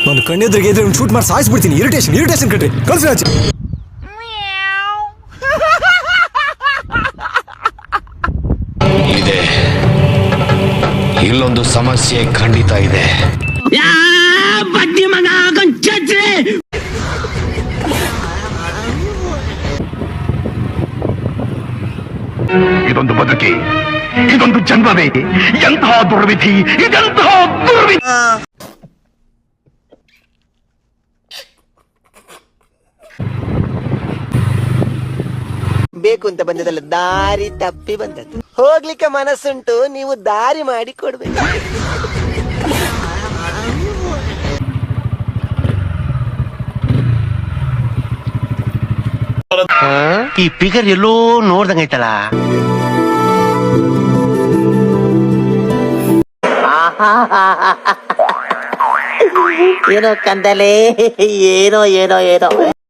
ನಾನು ಕಣ್ಣೆದ್ರಿಗೆ ಇದ್ರೆ ಶೂಟ್ ಮಾಡಿ ಸಾಯಿಸ್ಬಿಡ್ತೀನಿ. ಇರಿಟೇಷನ್ ಕಟ್ರಿ ಕಳ್ಸಿ ಆಚೆ. ಇದೆ, ಇಲ್ಲೊಂದು ಸಮಸ್ಯೆ ಖಂಡಿತ ಇದೆ. ಇದೊಂದು ಬದುಕಿ, ಇದೊಂದು ಜನ್ಮವೇ, ಎಂತಹ ದುರ್ವಿಧಿ, ಇದೆಂತಹ ದುರ್ವಿಧಿ. ಬೇಕು ಅಂತ ಬಂದದಲ್ಲ, ದಾರಿ ತಪ್ಪಿ ಬಂದದ್ದು. ಹೋಗ್ಲಿಕ್ಕೆ ಮನಸ್ಸುಂಟು, ನೀವು ದಾರಿ ಮಾಡಿ ಕೊಡ್ಬೇಕು. ಈ ಫಿಗರ್ ಎಲ್ಲೋ ನೋಡ್ದಂಗೈತಲ್ಲ. ಏನೋ ಕಂದಲೆ, ಏನೋ ಏನೋ ಏನೋ